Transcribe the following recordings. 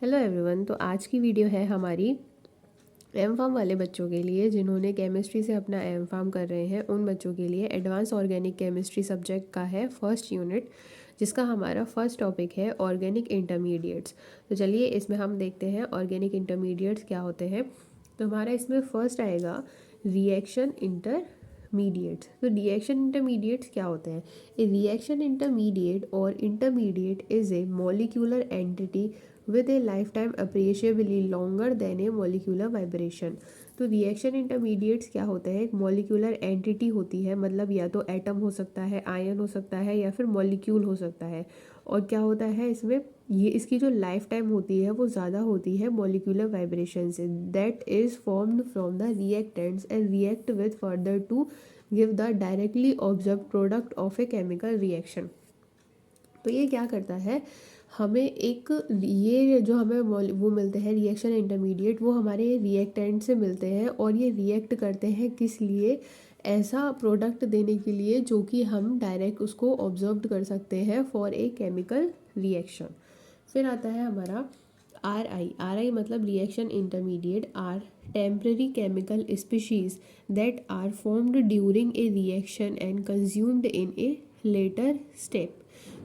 Hello everyone. तो आज की वीडियो है हमारी एम फार्म वाले बच्चों के लिए जिन्होंने केमिस्ट्री से अपना एम फार्म कर रहे हैं। उन बच्चों के लिए एडवांस ऑर्गेनिक केमिस्ट्री सब्जेक्ट का है फर्स्ट यूनिट, जिसका हमारा फर्स्ट टॉपिक है ऑर्गेनिक इंटरमीडिएट्स। तो चलिए इसमें हम देखते हैं ऑर्गेनिक इंटरमीडिएट्स क्या होते हैं। तो हमारा इसमें फर्स्ट आएगा रिएक्शन इंटरमीडिएट्स। तो रिएक्शन इंटरमीडिएट्स क्या होते हैं? ए रिएक्शन इंटरमीडिएट और intermediate is a molecular entity with a lifetime appreciably longer than a molecular vibration। तो रिएक्शन इंटरमीडिएट्स क्या होते हैं? एक मॉलिक्यूलर एंटिटी होती है, मतलब या तो एटम हो सकता है, आयन हो सकता है, या फिर मॉलिक्यूल हो सकता है। और क्या होता है इसमें, ये इसकी जो लाइफ टाइम होती है वो ज़्यादा होती है मॉलिक्यूलर वाइब्रेशन से। That is formed from the reactants and react with further to give the directly observe product of a chemical reaction. तो ये क्या करता है, हमें एक ये जो हमें वो मिलते हैं रिएक्शन इंटरमीडिएट, वो हमारे रिएक्टेंट से मिलते हैं और ये रिएक्ट करते हैं किस लिए? ऐसा प्रोडक्ट देने के लिए जो कि हम डायरेक्ट उसको ऑब्जर्व कर सकते हैं फॉर ए केमिकल रिएक्शन। फिर आता है हमारा आर आई मतलब reaction intermediate are temporary chemical species that are formed during a reaction and consumed in a later step.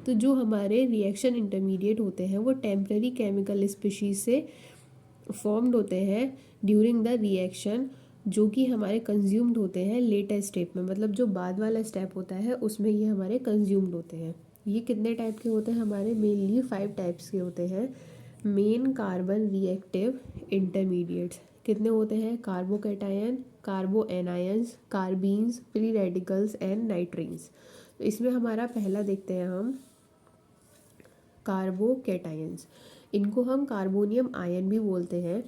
तो जो हमारे रिएक्शन इंटरमीडिएट होते हैं वो टेम्पररी केमिकल स्पीशीज से फॉर्म्ड होते हैं ड्यूरिंग द रिएक्शन, जो कि हमारे कंज्यूम्ड होते हैं लेटर स्टेप में। मतलब जो बाद वाला स्टेप होता है उसमें ये हमारे कंज्यूम्ड होते हैं। ये कितने टाइप के होते हैं हमारे? मेनली 5 टाइप्स के होते हैं। मेन कार्बन रिएक्टिव इंटरमीडिएट्स कितने होते हैं? Carbocations, carbanions, carbenes, free radicals and nitrenes. तो इसमें हमारा पहला देखते हैं हम कार्बोकैटायंस। इनको हम कार्बोनियम आयन भी बोलते हैं।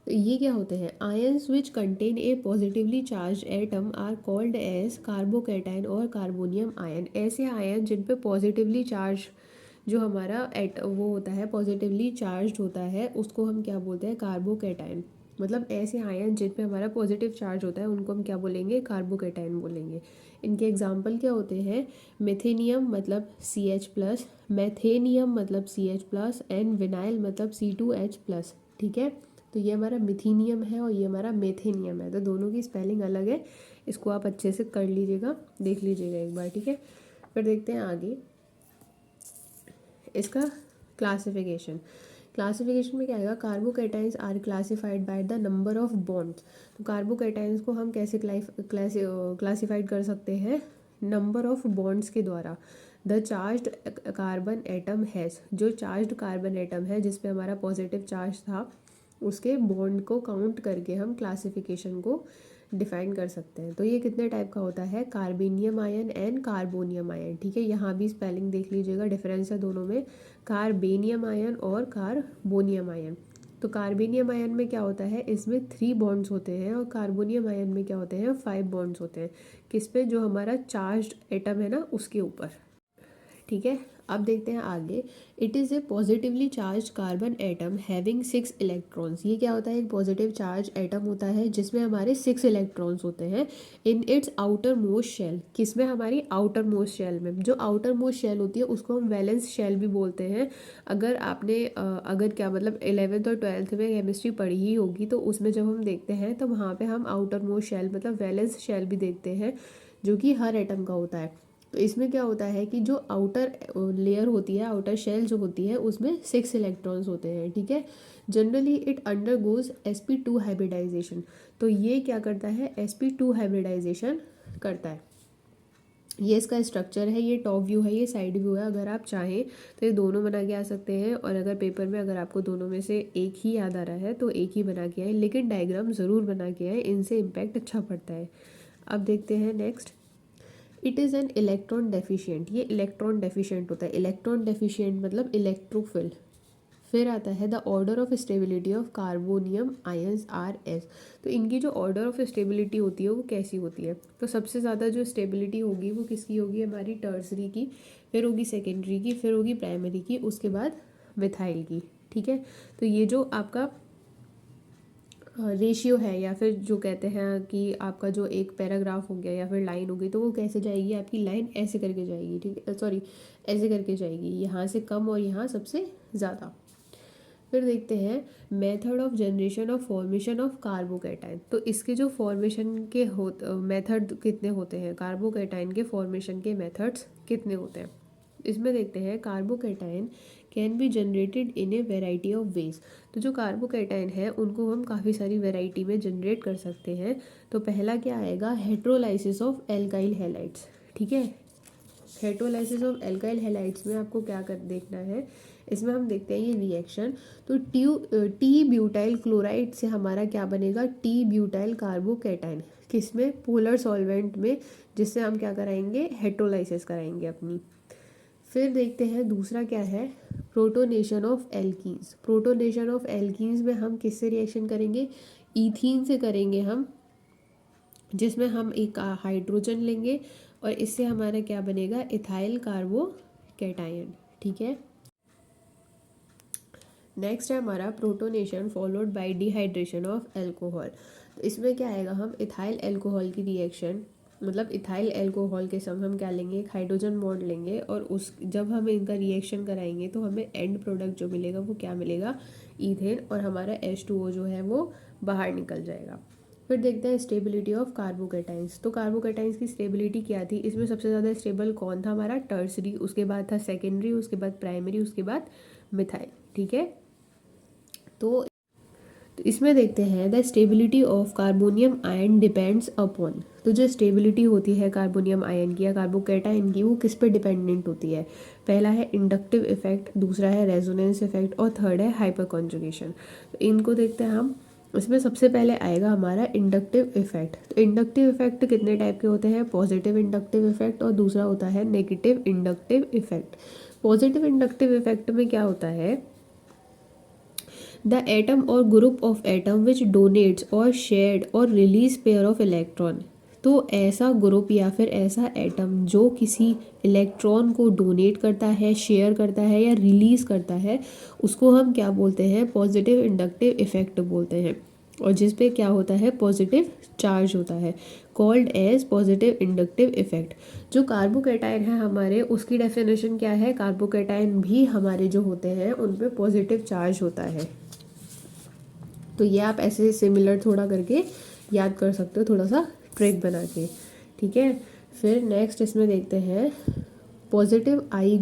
तो ये क्या होते हैं? Ions which contain a positively charge atom are called as carbocation और कार्बोनियम आयन। ऐसे आयन जिन पे पॉजिटिवली चार्ज जो हमारा वो होता है पॉजिटिवली चार्ज होता है उसको हम क्या बोलते हैं? कार्बोकैटायन। मतलब ऐसे आयन जिन पे हमारा पॉजिटिव चार्ज होता है उनको हम क्या बोलेंगे? कार्बोकैटायन बोलेंगे। इनके एग्जाम्पल क्या होते हैं? मिथेनियम मतलब CH+, मैथेनियम मतलब CH+, एंड विनाइल मतलब C2H+। ठीक है, तो ये हमारा मिथेनियम है और ये हमारा मेथेनियम है। तो दोनों की स्पेलिंग अलग है, इसको आप अच्छे से कर लीजिएगा, देख लीजिएगा एक बार। ठीक है, फिर देखते हैं आगे इसका क्लासिफिकेशन। क्लासिफिकेशन में क्या आएगा? Carbocations are classified by the number of bonds. तो कार्बोकैटाइंस को हम कैसे क्लासिफाइड कर सकते हैं? नंबर ऑफ बॉन्ड्स के द्वारा। The charged carbon atom has, जो चार्ज्ड कार्बन एटम है जिसपे हमारा पॉजिटिव चार्ज था उसके बॉन्ड को काउंट करके हम क्लासिफिकेशन को डिफाइन कर सकते हैं। तो ये कितने टाइप का होता है? कार्बेनियम आयन एंड कार्बोनियम आयन। ठीक है, यहाँ भी स्पेलिंग देख लीजिएगा, डिफरेंस है दोनों में, कार्बेनियम आयन और कार्बोनियम आयन। तो कार्बेनियम आयन में क्या होता है? इसमें 3 बॉन्ड्स होते हैं और कार्बोनियम आयन में क्या होते हैं? 5 बॉन्ड्स होते हैं। किस पे? जो हमारा चार्ज्ड एटम है ना उसके ऊपर। ठीक है, अब देखते हैं आगे। It is a positively charge carbon atom having 6 electrons. ये क्या होता है? एक पॉजिटिव चार्ज एटम होता है जिसमें हमारे 6 इलेक्ट्रॉन्स होते हैं in its outer most shell. किसमें? हमारी आउटर मोस्ट शेल में। जो आउटर मोस्ट शेल होती है उसको हम वैलेंस शेल भी बोलते हैं। अगर आपने अगर क्या मतलब 11th और 12th में केमिस्ट्री पढ़ी ही होगी तो उसमें जब हम देखते हैं तो वहाँ पे हम आउटर मोस्ट शेल मतलब वैलेंस शेल भी देखते हैं, जो कि हर एटम का होता है। तो इसमें क्या होता है कि जो आउटर लेयर होती है, आउटर शेल जो होती है उसमें 6 इलेक्ट्रॉन्स होते हैं। ठीक है, generally it undergoes sp2 hybridisation. तो ये क्या करता है? sp2 हाइब्रिडाइजेशन करता है। ये इसका स्ट्रक्चर है, ये टॉप व्यू है, ये साइड व्यू है। अगर आप चाहें तो ये दोनों बना के आ सकते हैं, और अगर पेपर में अगर आपको दोनों में से एक ही याद आ रहा है तो एक ही बना के आए, लेकिन डायग्राम ज़रूर बना के आए, इनसे इम्पैक्ट अच्छा पड़ता है। अब देखते हैं next. It is an electron deficient. ये इलेक्ट्रॉन डेफिशिएंट होता है। इलेक्ट्रॉन डेफिशिएंट मतलब इलेक्ट्रोफिल। फिर आता है the order of stability of carbonium ions RS। तो इनकी जो ऑर्डर ऑफ स्टेबिलिटी होती है वो कैसी होती है? तो सबसे ज़्यादा जो स्टेबिलिटी होगी वो किसकी होगी? हमारी टर्सरी की, फिर होगी सेकेंडरी की, फिर होगी प्राइमरी की, उसके बाद मिथाइल की। ठीक है, तो ये जो आपका रेशियो है, या फिर जो कहते हैं कि आपका जो एक पैराग्राफ हो गया या फिर लाइन हो गई, तो वो कैसे जाएगी? आपकी लाइन ऐसे करके जाएगी। ठीक है, सॉरी, ऐसे करके जाएगी, यहाँ से कम और यहाँ सबसे ज़्यादा। फिर देखते हैं method of generation of formation of carbocation. तो इसके जो फॉर्मेशन के मेथड कितने होते हैं, कार्बोकैटायन के फॉर्मेशन के मेथड्स कितने होते हैं। इसमें देखते हैं carbocation can be generated in a variety of ways. तो जो कार्बोकैटायन है उनको हम काफ़ी सारी वेराइटी में जनरेट कर सकते हैं। तो पहला क्या आएगा, हेट्रोलाइसिस ऑफ एल्काइल हैलाइड्स। ठीक है, हेट्रोलाइसिस ऑफ एल्काइल हैलाइड्स में आपको क्या कर देखना है, इसमें हम देखते हैं ये रिएक्शन। तो टी ब्यूटाइल क्लोराइड से हमारा क्या बनेगा, टी ब्यूटाइल कार्बोकैटायन, किसमें, पोलर सॉल्वेंट में, जिससे हम क्या कराएंगे, हेट्रोलाइसिस कराएंगे अपनी। फिर देखते हैं दूसरा क्या है, protonation of alkenes. Protonation of alkenes में हम किससे रिएक्शन करेंगे, ईथीन से करेंगे हम, जिसमें हम एक हाइड्रोजन लेंगे और इससे हमारा क्या बनेगा, इथाइल कार्बोकैटायन। ठीक है, नेक्स्ट है हमारा protonation followed by dehydration of alcohol. तो इसमें क्या आएगा, हम इथाइल एल्कोहल की रिएक्शन, मतलब इथाइल एल्कोहल के संग हम क्या लेंगे, एक हाइड्रोजन बॉन्ड लेंगे और उस जब हम इनका रिएक्शन कराएंगे तो हमें एंड प्रोडक्ट जो मिलेगा वो क्या मिलेगा, ईथेन, और हमारा H2O जो है वो बाहर निकल जाएगा। फिर देखते हैं स्टेबिलिटी ऑफ कार्बोकैटाइंस। तो कार्बोकैटाइंस की स्टेबिलिटी क्या थी, इसमें सबसे ज़्यादा स्टेबल कौन था, हमारा टर्सरी, उसके बाद था सेकेंडरी, उसके बाद प्राइमरी, उसके बाद मिथाइल। ठीक है, तो इसमें देखते हैं the stability of carbonium ion depends upon. तो जो स्टेबिलिटी होती है कार्बोनियम आयन की या कार्बोकैटायन की, वो किस पे डिपेंडेंट होती है, पहला है इंडक्टिव इफेक्ट, दूसरा है रेजोनेंस इफेक्ट और थर्ड है हाइपर कॉन्जुगेशन। तो इनको देखते हैं हम। इसमें सबसे पहले आएगा हमारा इंडक्टिव इफेक्ट। तो इंडक्टिव इफेक्ट कितने टाइप के होते हैं, पॉजिटिव इंडक्टिव इफेक्ट और दूसरा होता है negative inductive effect. Positive inductive effect में क्या होता है, द एटम और group of atom which donates और शेयर्ड और रिलीज पेयर ऑफ इलेक्ट्रॉन। तो ऐसा ग्रुप या फिर ऐसा एटम जो किसी इलेक्ट्रॉन को डोनेट करता है, शेयर करता है या रिलीज करता है, उसको हम क्या बोलते हैं, पॉजिटिव इंडक्टिव इफेक्ट बोलते हैं। और जिस पे क्या होता है, पॉजिटिव चार्ज होता है, called as positive inductive effect. जो कार्बोकैटायन है हमारे, उसकी डेफिनेशन क्या है, कार्बोकैटायन भी हमारे जो होते हैं उन पे पॉजिटिव चार्ज होता है। तो ये आप ऐसे सिमिलर थोड़ा करके याद कर सकते हो, थोड़ा सा ट्रिक बना के। ठीक है, फिर नेक्स्ट इसमें देखते हैं positive I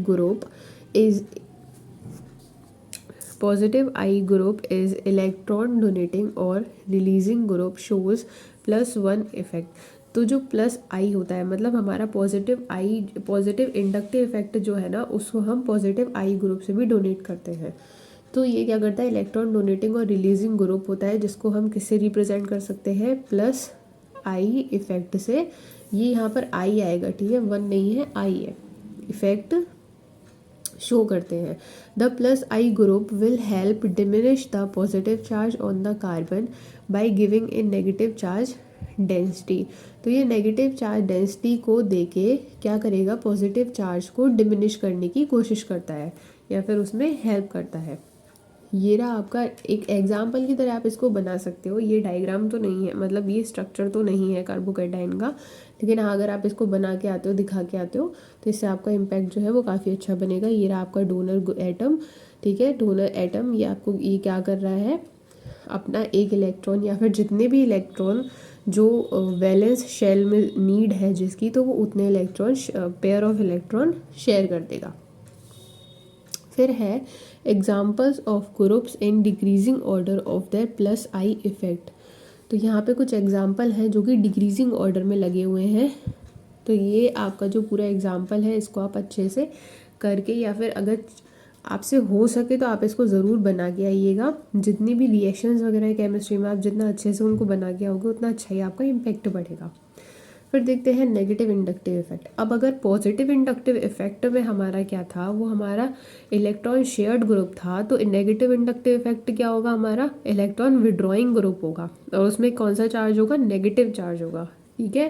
group is electron donating और रिलीजिंग ग्रुप शोज +1 इफेक्ट। तो जो प्लस आई होता है, मतलब हमारा पॉजिटिव इंडक्टिव इफेक्ट जो है ना, उसको हम पॉजिटिव आई ग्रुप से भी डोनेट करते हैं। तो ये क्या करता है, इलेक्ट्रॉन डोनेटिंग और रिलीजिंग ग्रुप होता है, जिसको हम किससे रिप्रेजेंट कर सकते हैं, प्लस आई इफेक्ट से। ये यहाँ पर आई आएगा, ठीक है, 1 नहीं है, आई है, इफेक्ट शो करते हैं। The plus I group will help diminish the positive charge on the carbon by giving a negative charge density. तो ये नेगेटिव चार्ज डेंसिटी को देके क्या करेगा, पॉजिटिव चार्ज को डिमिनिश करने की कोशिश करता है या फिर उसमें हेल्प करता है। ये रहा आपका एक एग्जाम्पल की तरह आप इसको बना सकते हो। ये डायग्राम तो नहीं है, मतलब ये स्ट्रक्चर तो नहीं है कार्बोकैटायन का, लेकिन हाँ अगर आप इसको बना के आते हो, दिखा के आते हो, तो इससे आपका इम्पैक्ट जो है वो काफ़ी अच्छा बनेगा। ये रहा आपका डोनर एटम। ठीक है, डोनर एटम ये आपको ये क्या कर रहा है, अपना एक इलेक्ट्रॉन या फिर जितने भी इलेक्ट्रॉन जो वैलेंस शेल में नीड है जिसकी, तो वो उतने electron, pair of electron share कर देगा। फिर है examples of groups in decreasing order of their plus I effect. तो यहाँ पे कुछ एग्जाम्पल हैं जो कि डिक्रीजिंग ऑर्डर में लगे हुए हैं। तो ये आपका जो पूरा एग्जाम्पल है, इसको आप अच्छे से करके, या फिर अगर आपसे हो सके तो आप इसको ज़रूर बना के आइएगा। जितनी भी रिएक्शंस वगैरह है केमिस्ट्री में, आप जितना अच्छे से उनको बना के आओगे उतना अच्छा ही आपका इम्पैक्ट बढ़ेगा। फिर देखते हैं नेगेटिव इंडक्टिव इफेक्ट। अब अगर पॉजिटिव इंडक्टिव इफेक्ट में हमारा क्या था, वो हमारा इलेक्ट्रॉन शेयर्ड ग्रुप था, तो नेगेटिव इंडक्टिव इफेक्ट क्या होगा, हमारा इलेक्ट्रॉन विड्रॉइंग ग्रुप होगा और उसमें कौन सा चार्ज होगा, नेगेटिव चार्ज होगा। ठीक है,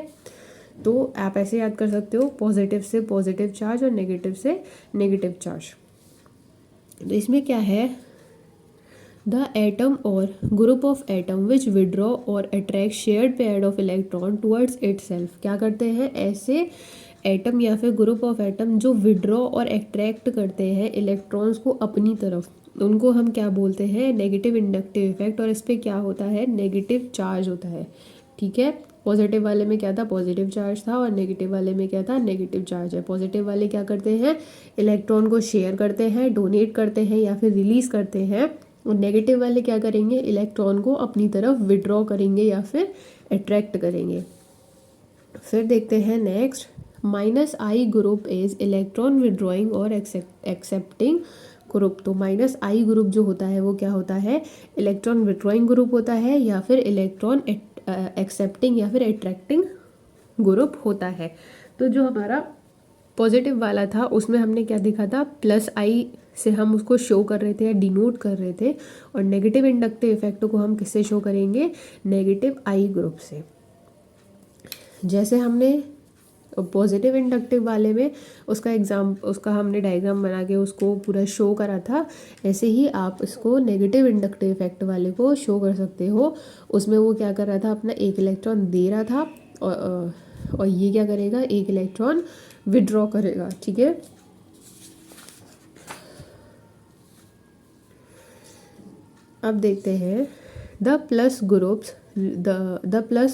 तो आप ऐसे याद कर सकते हो, पॉजिटिव से पॉजिटिव चार्ज और नेगेटिव से नेगेटिव चार्ज। तो इसमें क्या है, द एटम और group of atom which withdraw और attract shared pair of electron towards itself. क्या करते हैं, ऐसे एटम या फिर ग्रुप ऑफ एटम जो विड्रॉ और अट्रैक्ट करते हैं इलेक्ट्रॉन्स को अपनी तरफ, उनको हम क्या बोलते हैं, नेगेटिव इंडक्टिव इफेक्ट। और इस पर क्या होता है, नेगेटिव चार्ज होता है। ठीक है, पॉजिटिव वाले में क्या था, पॉजिटिव चार्ज था, और नेगेटिव वाले में क्या था, नेगेटिव चार्ज है। पॉजिटिव वाले क्या करते हैं, इलेक्ट्रॉन को शेयर करते हैं, डोनेट करते हैं या फिर रिलीज करते हैं। और नेगेटिव वाले क्या करेंगे, इलेक्ट्रॉन को अपनी तरफ विड्रॉ करेंगे या फिर अट्रैक्ट करेंगे। फिर देखते हैं next, -I group is electron withdrawing और एक्सेप्टिंग ग्रुप। तो -I ग्रुप जो होता है वो क्या होता है, इलेक्ट्रॉन विड्रॉइंग ग्रुप होता है या फिर इलेक्ट्रॉन एक्सेप्टिंग या फिर अट्रैक्टिंग ग्रुप होता है। तो जो हमारा पॉजिटिव वाला था उसमें हमने क्या देखा था, +I से हम उसको शो कर रहे थे या डिनोट कर रहे थे। और नेगेटिव इंडक्टिव इफेक्ट को हम किससे शो करेंगे, -I ग्रुप से। जैसे हमने पॉजिटिव इंडक्टिव वाले में उसका हमने डायग्राम बना के उसको पूरा शो करा था, ऐसे ही आप इसको नेगेटिव इंडक्टिव इफेक्ट वाले को शो कर सकते हो। उसमें वो क्या कर रहा था, अपना एक इलेक्ट्रॉन दे रहा था और ये क्या करेगा, एक इलेक्ट्रॉन विड्रॉ करेगा। ठीक है, अब देखते हैं the plus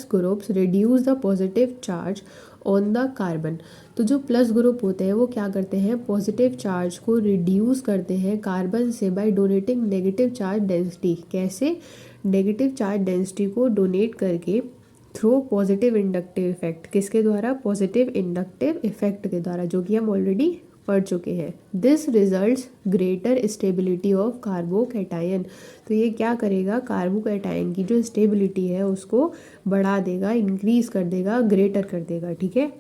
groups reduce the positive charge on the carbon. तो जो प्लस ग्रुप होते हैं वो क्या करते हैं, पॉजिटिव चार्ज को रिड्यूस करते हैं कार्बन से by donating negative charge density. कैसे, नेगेटिव चार्ज डेंसिटी को डोनेट करके थ्रू पॉजिटिव इंडक्टिव इफेक्ट। किसके द्वारा, पॉजिटिव इंडक्टिव इफेक्ट के द्वारा, जो कि हम ऑलरेडी पढ़ चुके हैं। This results greater stability of carbocation. तो ये क्या करेगा, कार्बोकैटायन की जो स्टेबिलिटी है उसको बढ़ा देगा, इंक्रीज कर देगा, ग्रेटर कर देगा। ठीक है,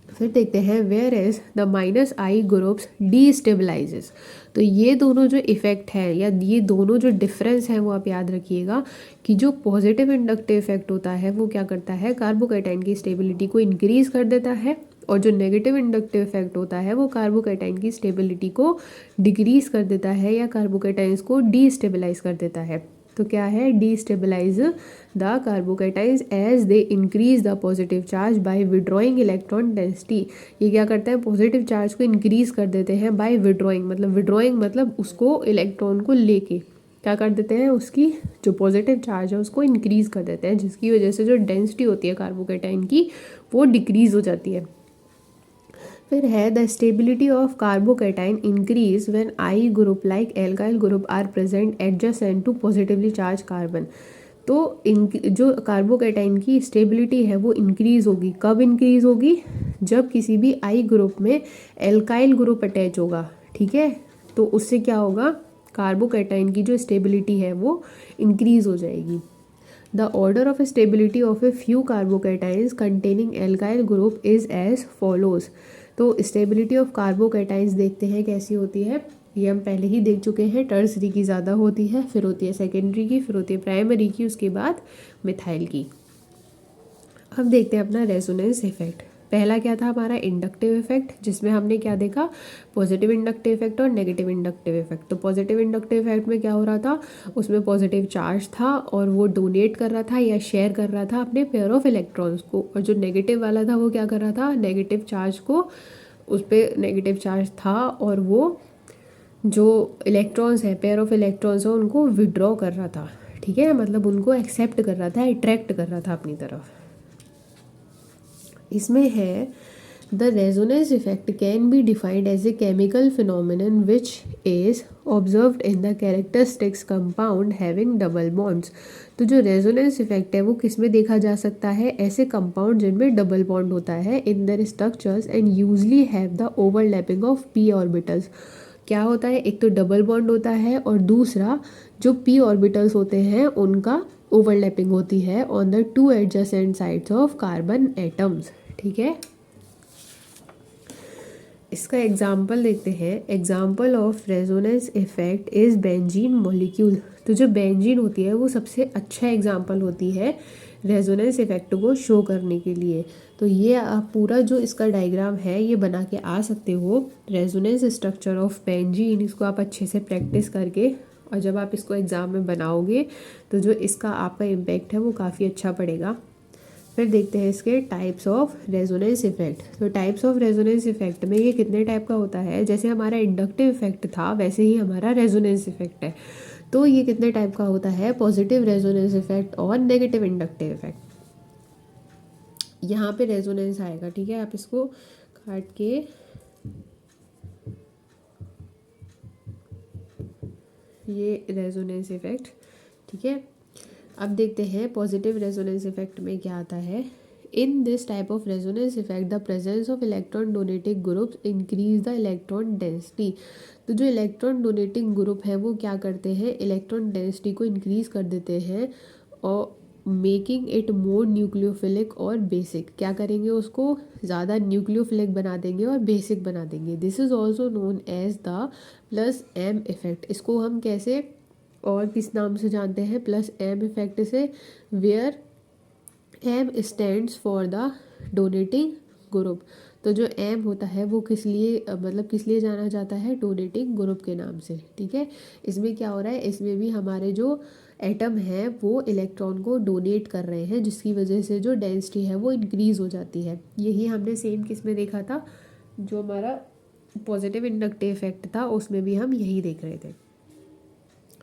फिर देखते हैं where is the -I groups destabilises. तो ये दोनों जो इफेक्ट है या ये दोनों जो डिफरेंस है वो आप याद रखिएगा कि जो पॉजिटिव इंडक्टिव इफेक्ट होता है वो क्या करता है, कार्बोकैटायन की स्टेबिलिटी को इंक्रीज कर देता है। और जो नेगेटिव इंडक्टिव इफेक्ट होता है वो कार्बोकैटायन की स्टेबिलिटी को डिक्रीज कर देता है या कार्बोकैटायंस को डीस्टेबलाइज कर देता है। तो क्या है, destabilise the carbocations as they increase the positive charge by withdrawing electron density. ये क्या करता है, पॉजिटिव चार्ज को इंक्रीज कर देते हैं बाय विड्रॉइंग मतलब उसको इलेक्ट्रॉन को लेके क्या कर देते हैं, उसकी जो पॉजिटिव चार्ज है उसको इंक्रीज कर देते हैं, जिसकी वजह से जो डेंसिटी होती है कार्बोकैटायन की वो डिक्रीज हो जाती है। फिर है the stability of carbocation increase when I group like alkyl group are present adjacent to positively charge carbon. तो जो कार्बोकैटायन की स्टेबिलिटी है वो इंक्रीज होगी। कब इंक्रीज होगी, जब किसी भी I ग्रुप में एल्काइल ग्रुप अटैच होगा। ठीक है, तो उससे क्या होगा, कार्बोकैटायन की जो स्टेबिलिटी है वो इंक्रीज हो जाएगी। The order of stability of a few carbocations containing alkyl group is as follows। तो स्टेबिलिटी ऑफ कार्बोकैटायंस देखते हैं कैसी होती है, ये हम पहले ही देख चुके हैं। टर्सरी की ज़्यादा होती है, फिर होती है सेकेंडरी की, फिर होती है प्राइमरी की, उसके बाद मिथाइल की। अब देखते हैं अपना रेजोनेंस इफेक्ट। पहला क्या था हमारा, इंडक्टिव इफेक्ट, जिसमें हमने क्या देखा, पॉजिटिव इंडक्टिव इफेक्ट और नेगेटिव इंडक्टिव इफेक्ट। तो पॉजिटिव इंडक्टिव इफेक्ट में क्या हो रहा था, उसमें पॉजिटिव चार्ज था और वो डोनेट कर रहा था या शेयर कर रहा था अपने पेयर ऑफ इलेक्ट्रॉन्स को। और जो नेगेटिव वाला था वो क्या कर रहा था, नेगेटिव चार्ज को, उस पर नेगेटिव चार्ज था और वो जो इलेक्ट्रॉन्स है, पेयर ऑफ इलेक्ट्रॉन्स है, उनको विड्रॉ कर रहा था। ठीक है, मतलब उनको एक्सेप्ट कर रहा था, अट्रैक्ट कर रहा था अपनी तरफ। इसमें है the resonance effect can be defined as a chemical phenomenon which is observed in the characteristics compound having double bonds. तो जो रेजोनेंस इफेक्ट है वो किस में देखा जा सकता है, ऐसे कंपाउंड जिनमें डबल बॉन्ड होता है in their structures and usually have the overlapping of p orbitals. क्या होता है, एक तो डबल बॉन्ड होता है और दूसरा जो p ऑर्बिटल्स होते हैं उनका ओवरलैपिंग होती है on the two adjacent sides of carbon atoms. ठीक है, इसका एग्जाम्पल देखते हैं। Example of resonance effect is benzene molecule. तो जो बेंजीन होती है वो सबसे अच्छा एग्जाम्पल होती है रेजोनेंस इफेक्ट को शो करने के लिए। तो ये आप पूरा जो इसका डायग्राम है ये बना के आ सकते हो, रेजोनेंस स्ट्रक्चर ऑफ बेंजीन। इसको आप अच्छे से प्रैक्टिस करके, और जब आप इसको एग्ज़ाम में बनाओगे तो जो इसका आपका इम्पैक्ट है वो काफ़ी अच्छा पड़ेगा। फिर देखते हैं इसके टाइप्स ऑफ रेजोनेंस इफेक्ट। तो टाइप्स ऑफ रेजोनेंस इफेक्ट में ये कितने टाइप का होता है, जैसे हमारा इंडक्टिव इफेक्ट था वैसे ही हमारा रेजोनेंस इफेक्ट है। तो ये कितने टाइप का होता है, पॉजिटिव रेजोनेंस इफेक्ट और नेगेटिव इंडक्टिव इफेक्ट। यहाँ पे रेजोनेंस आएगा, ठीक है, आप इसको काट के ये रेजोनेंस इफेक्ट, ठीक है। अब देखते हैं पॉजिटिव रेजोनेंस इफेक्ट में क्या आता है। In this type of resonance effect the presence of electron donating groups increase the electron density. तो जो इलेक्ट्रॉन डोनेटिंग ग्रुप है वो क्या करते हैं, इलेक्ट्रॉन डेंसिटी को इंक्रीज कर देते हैं और मेकिंग इट मोर न्यूक्लियोफिलिक और बेसिक। क्या करेंगे, उसको ज़्यादा न्यूक्लियोफिलिक बना देंगे और बेसिक बना देंगे। This is also known as the plus M effect. इसको हम कैसे और किस नाम से जानते हैं, प्लस एम इफेक्ट से, where M stands for the donating group. तो जो एम होता है वो किस लिए, मतलब किस लिए जाना जाता है, डोनेटिंग ग्रुप के नाम से, ठीक है। इसमें क्या हो रहा है, इसमें भी हमारे जो एटम है वो इलेक्ट्रॉन को डोनेट कर रहे हैं, जिसकी वजह से जो डेंसिटी है वो इंक्रीज हो जाती है। यही हमने सेम किस में देखा था, जो हमारा पॉजिटिव इंडक्टिव इफेक्ट था उसमें भी हम यही देख रहे थे।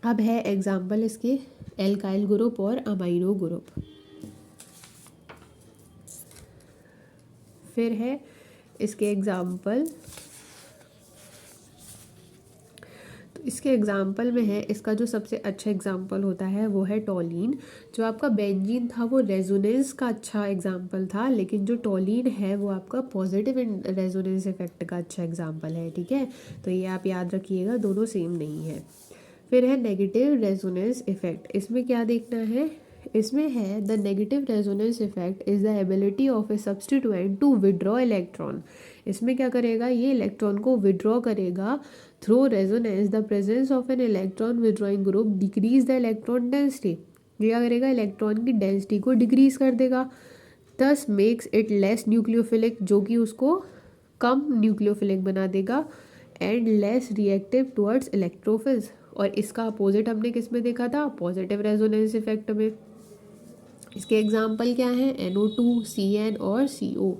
अब है एग्जाम्पल इसके एल्काइल ग्रुप और अमाइनो ग्रुप। फिर है इसके एग्जाम्पल, तो इसके एग्जाम्पल में है, इसका जो सबसे अच्छा एग्जाम्पल होता है वो है टॉलीन। जो आपका बेंजीन था वो रेजोनेंस का अच्छा एग्जाम्पल था, लेकिन जो टॉलीन है वो आपका पॉजिटिव रेजोनेंस इफेक्ट का अच्छा एग्जाम्पल है, ठीक है। तो ये आप याद रखिएगा, दोनों सेम नहीं है। फिर है नेगेटिव रेजोनेंस इफेक्ट। इसमें क्या देखना है, इसमें है the negative resonance effect is the ability of a substituent to withdraw electron. इसमें क्या करेगा, ये इलेक्ट्रॉन को विड्रॉ करेगा through resonance. The presence of an electron withdrawing group decrease the electron density. ये क्या करेगा, इलेक्ट्रॉन की डेंसिटी को डिक्रीज कर देगा। दस मेक्स इट लेस न्यूक्लियोफिलिक, जो कि उसको कम न्यूक्लियोफिलिक बना देगा, एंड लेस रिएक्टिव टुवर्ड्स इलेक्ट्रोफिल्स। और इसका अपोजिट हमने किस में देखा था, पॉजिटिव रेजोनेंस इफेक्ट में। इसके एग्जाम्पल क्या हैं, NO2, CN और CO।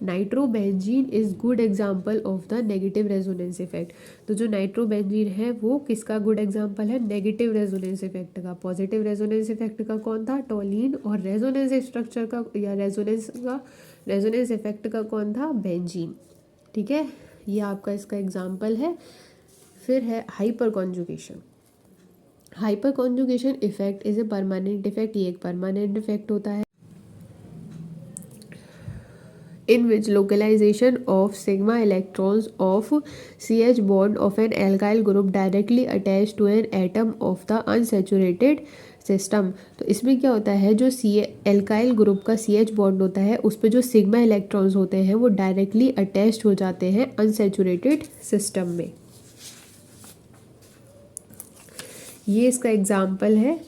Nitrobenzene is good example of the negative resonance effect. तो जो नाइट्रोबेंजीन है वो किसका गुड एग्जाम्पल है, नेगेटिव रेजोनेंस इफेक्ट का। पॉजिटिव रेजोनेंस इफेक्ट का कौन था, टॉलीन। और रेजोनेंस स्ट्रक्चर का या रेजोनेंस इफेक्ट का कौन था, बेंजीन, ठीक है। ये आपका इसका एग्जाम्पल है। फिर है hyper conjugation. Hyper conjugation effect is a permanent effect. ये एक परमानेंट इफेक्ट होता है in which localization of sigma electrons of CH bond of an alkyl group directly attached to an atom of the unsaturated system. तो इसमें क्या होता है, जो एल्काइल ग्रुप का CH बॉन्ड होता है उस पर जो सिग्मा इलेक्ट्रॉन्स होते हैं वो डायरेक्टली अटैच्ड हो जाते हैं अनसैचुरेटेड सिस्टम में। ये इसका एग्जाम्पल है।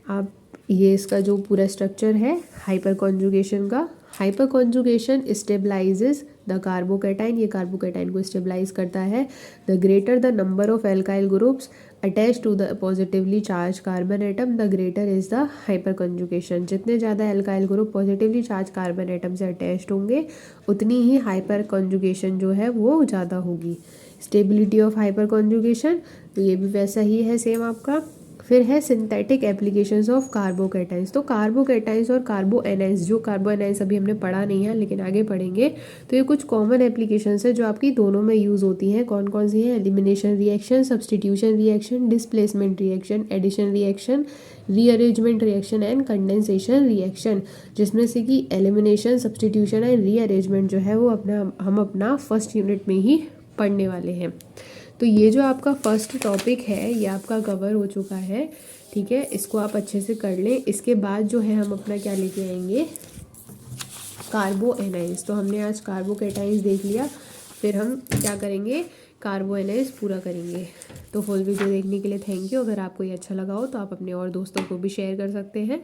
आप ये इसका जो पूरा स्ट्रक्चर है हाइपर कॉन्जुगेशन का। Hyperconjugation stabilises the carbocation. ये कार्बोकैटाइन को स्टेबलाइज करता है। The greater the number of alkyl groups attach to the positively charge carbon atom the greater is the hyperconjugation. जितने ज़्यादा alkyl group positively charge carbon atom से attached होंगे उतनी ही hyper conjugation जो है वो ज़्यादा होगी। स्टेबिलिटी ऑफ हाइपर कॉन्जुगेशन, तो ये भी वैसा ही है सेम आपका। फिर है सिंथेटिक एप्लीकेशंस ऑफ कार्बोकैटाइंस। तो कार्बोकैटाइंस और कार्बोएनाइंस, जो कार्बोएनाइंस अभी हमने पढ़ा नहीं है लेकिन आगे पढ़ेंगे, तो ये कुछ कॉमन एप्लीकेशंस है जो आपकी दोनों में यूज़ होती हैं। कौन कौन सी हैं, elimination reaction, substitution reaction, displacement reaction, addition reaction, rearrangement reaction and condensation reaction. जिसमें से कि एलिमिनेशन, सब्सटीट्यूशन एंड रीअरेंजमेंट जो है वो हम अपना फर्स्ट यूनिट में ही पढ़ने वाले हैं। तो ये जो आपका फर्स्ट टॉपिक है ये आपका कवर हो चुका है, ठीक है। इसको आप अच्छे से कर लें। इसके बाद जो है हम अपना क्या लेके आएंगे, कार्बोएनाइंस। तो हमने आज कार्बोकैटाइंस देख लिया, फिर हम क्या करेंगे, कार्बोएनाइंस पूरा करेंगे। तो फुल वीडियो देखने के लिए थैंक यू। अगर आपको ये अच्छा लगा हो तो आप अपने और दोस्तों को भी शेयर कर सकते हैं।